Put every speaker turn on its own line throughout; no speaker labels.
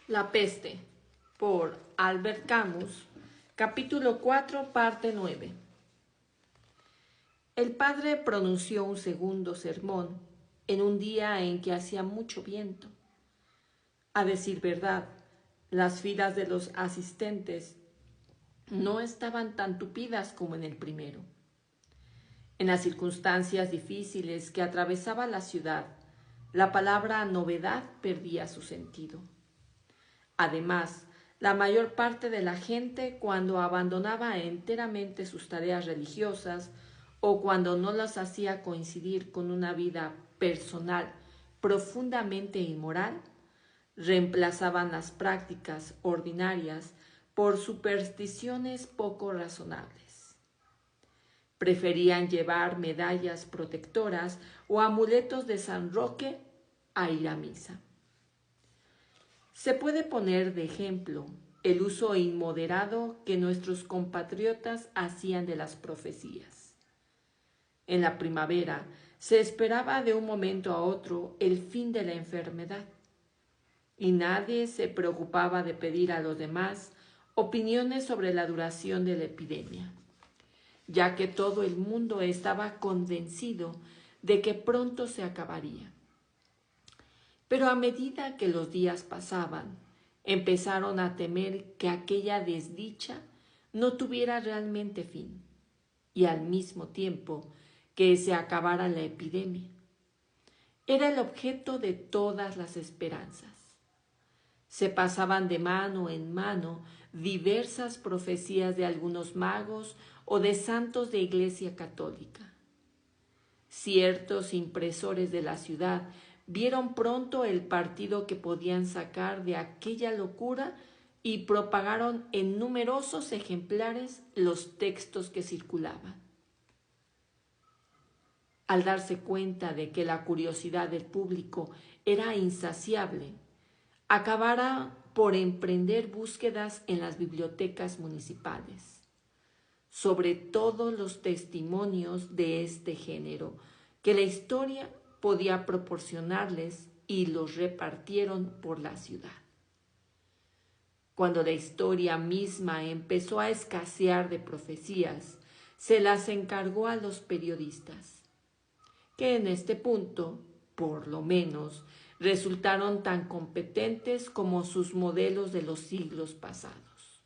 La peste, por Albert Camus, capítulo 4, parte 9. El padre pronunció un segundo sermón en un día en que hacía mucho viento. A decir verdad, las filas de los asistentes no estaban tan tupidas como en el primero. En las circunstancias difíciles que atravesaba la ciudad, la palabra novedad perdía su sentido. Además, la mayor parte de la gente, cuando abandonaba enteramente sus tareas religiosas o cuando no las hacía coincidir con una vida personal profundamente inmoral, reemplazaban las prácticas ordinarias por supersticiones poco razonables. Preferían llevar medallas protectoras o amuletos de San Roque a ir a misa. Se puede poner de ejemplo el uso inmoderado que nuestros compatriotas hacían de las profecías. En la primavera se esperaba de un momento a otro el fin de la enfermedad, y nadie se preocupaba de pedir a los demás opiniones sobre la duración de la epidemia, ya que todo el mundo estaba convencido de que pronto se acabaría. Pero a medida que los días pasaban, empezaron a temer que aquella desdicha no tuviera realmente fin, y al mismo tiempo que se acabara la epidemia. Era el objeto de todas las esperanzas. Se pasaban de mano en mano diversas profecías de algunos magos o de santos de Iglesia Católica. Ciertos impresores de la ciudad vieron pronto el partido que podían sacar de aquella locura y propagaron en numerosos ejemplares los textos que circulaban. Al darse cuenta de que la curiosidad del público era insaciable, acabara por emprender búsquedas en las bibliotecas municipales sobre todos los testimonios de este género que la historia podía proporcionarles, y los repartieron por la ciudad. Cuando la historia misma empezó a escasear de profecías, se las encargó a los periodistas, que en este punto, por lo menos, resultaron tan competentes como sus modelos de los siglos pasados.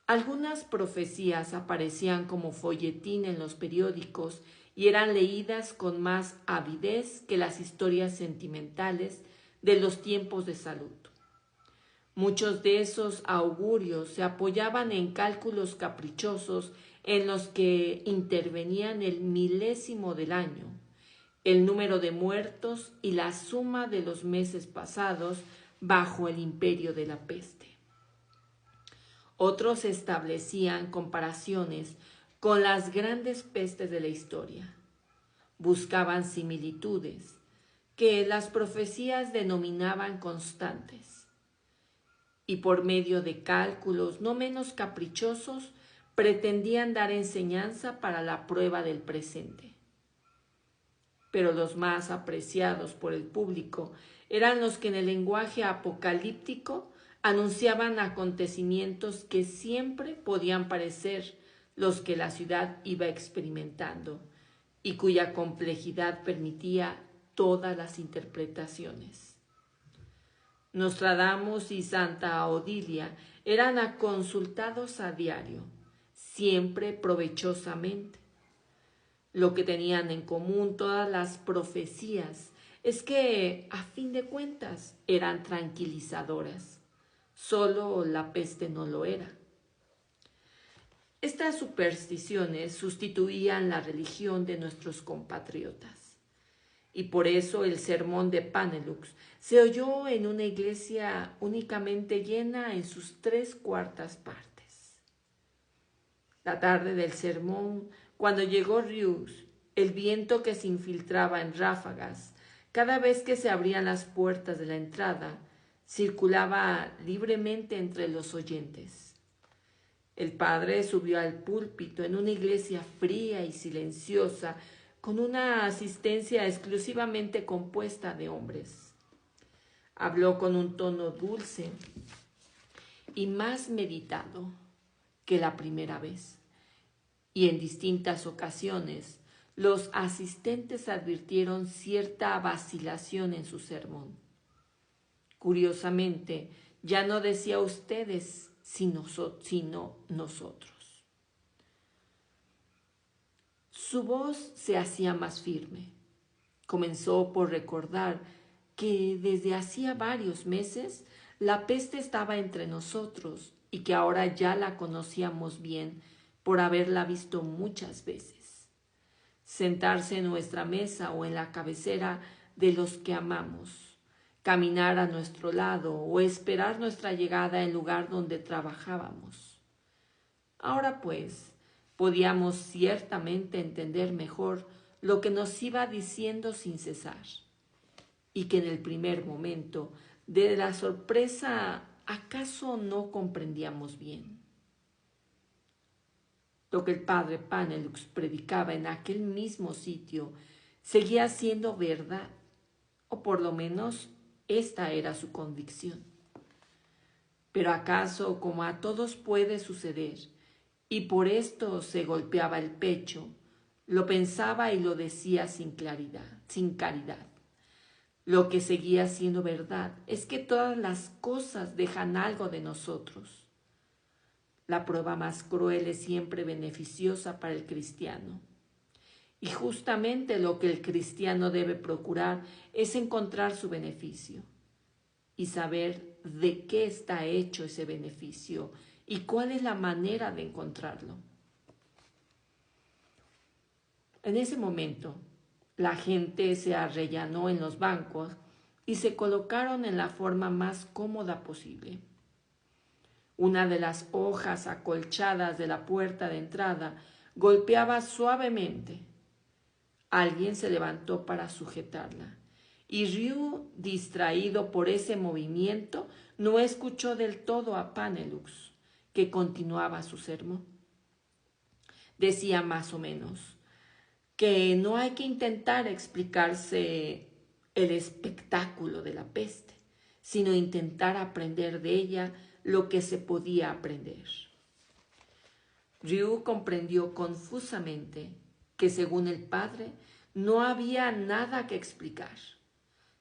Algunas profecías aparecían como folletín en los periódicos y eran leídas con más avidez que las historias sentimentales de los tiempos de salud. Muchos de esos augurios se apoyaban en cálculos caprichosos en los que intervenían el milésimo del año, el número de muertos y la suma de los meses pasados bajo el imperio de la peste. Otros establecían comparaciones con las grandes pestes de la historia. Buscaban similitudes que las profecías denominaban constantes, y por medio de cálculos no menos caprichosos pretendían dar enseñanza para la prueba del presente. Pero los más apreciados por el público eran los que en el lenguaje apocalíptico anunciaban acontecimientos que siempre podían parecer los que la ciudad iba experimentando y cuya complejidad permitía todas las interpretaciones. Nostradamus y Santa Odilia eran consultados a diario, siempre provechosamente. Lo que tenían en común todas las profecías es que, a fin de cuentas, eran tranquilizadoras. Solo la peste no lo era. Estas supersticiones sustituían la religión de nuestros compatriotas, y por eso el sermón de Panelux se oyó en una iglesia únicamente llena en sus 3/4 partes. La tarde del sermón, cuando llegó Rius, el viento que se infiltraba en ráfagas cada vez que se abrían las puertas de la entrada, circulaba libremente entre los oyentes. El padre subió al púlpito en una iglesia fría y silenciosa, con una asistencia exclusivamente compuesta de hombres. Habló con un tono dulce y más meditado que la primera vez, y en distintas ocasiones los asistentes advirtieron cierta vacilación en su sermón. Curiosamente, ya no decía ustedes, sino nosotros. Su voz se hacía más firme. Comenzó por recordar que desde hacía varios meses la peste estaba entre nosotros y que ahora ya la conocíamos bien por haberla visto muchas veces. Sentarse en nuestra mesa o en la cabecera de los que amamos, caminar a nuestro lado o esperar nuestra llegada en lugar donde trabajábamos. Ahora pues, podíamos ciertamente entender mejor lo que nos iba diciendo sin cesar, y que en el primer momento de la sorpresa acaso no comprendíamos bien. Lo que el padre Panelux predicaba en aquel mismo sitio seguía siendo verdad, o por lo menos esta era su convicción. Pero acaso, como a todos puede suceder, y por esto se golpeaba el pecho, lo pensaba y lo decía sin caridad. Lo que seguía siendo verdad es que todas las cosas dejan algo de nosotros. La prueba más cruel es siempre beneficiosa para el cristiano. Y justamente lo que el cristiano debe procurar es encontrar su beneficio y saber de qué está hecho ese beneficio y cuál es la manera de encontrarlo. En ese momento, la gente se arrellanó en los bancos y se colocaron en la forma más cómoda posible. Una de las hojas acolchadas de la puerta de entrada golpeaba suavemente. Alguien se levantó para sujetarla, y Ryu, distraído por ese movimiento, no escuchó del todo a Panelux, que continuaba su sermón. Decía más o menos que no hay que intentar explicarse el espectáculo de la peste, sino intentar aprender de ella lo que se podía aprender. Ryu comprendió confusamente que, según el padre, no había nada que explicar.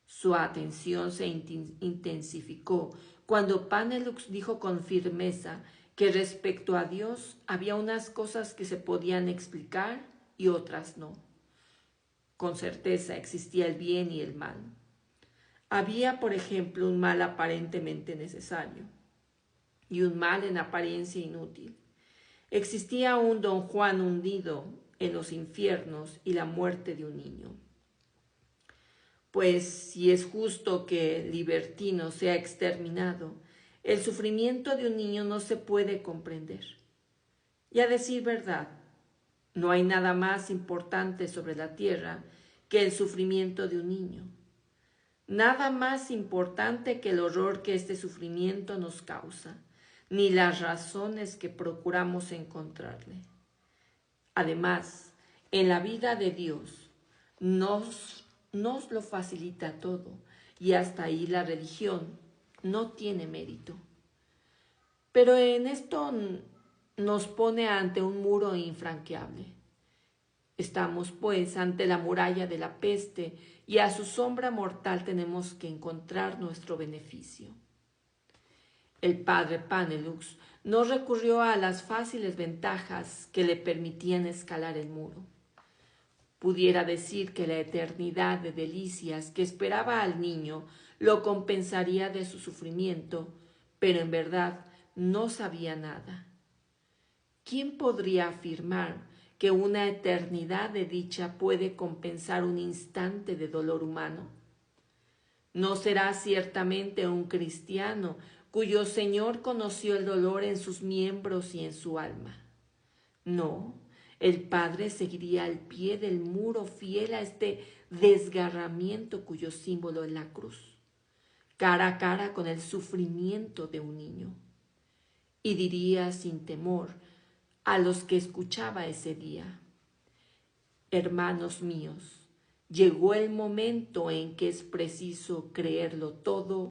Su atención se intensificó cuando Panelux dijo con firmeza que respecto a Dios había unas cosas que se podían explicar y otras no. Con certeza existía el bien y el mal. Había, por ejemplo, un mal aparentemente necesario y un mal en apariencia inútil. Existía un don Juan hundido en los infiernos y la muerte de un niño. Pues si es justo que el libertino sea exterminado, el sufrimiento de un niño no se puede comprender. Y a decir verdad, no hay nada más importante sobre la tierra que el sufrimiento de un niño. Nada más importante que el horror que este sufrimiento nos causa, ni las razones que procuramos encontrarle. Además, en la vida de Dios nos lo facilita todo, y hasta ahí la religión no tiene mérito. Pero en esto nos pone ante un muro infranqueable. Estamos, pues, ante la muralla de la peste, y a su sombra mortal tenemos que encontrar nuestro beneficio. El padre Panelux no recurrió a las fáciles ventajas que le permitían escalar el muro. Pudiera decir que la eternidad de delicias que esperaba al niño lo compensaría de su sufrimiento, pero en verdad no sabía nada. ¿Quién podría afirmar que una eternidad de dicha puede compensar un instante de dolor humano? No será ciertamente un cristiano cuyo Señor conoció el dolor en sus miembros y en su alma. No, el Padre seguiría al pie del muro fiel a este desgarramiento cuyo símbolo es la cruz, cara a cara con el sufrimiento de un niño. Y diría sin temor a los que escuchaba ese día: hermanos míos, Llegó el momento en que es preciso creerlo todo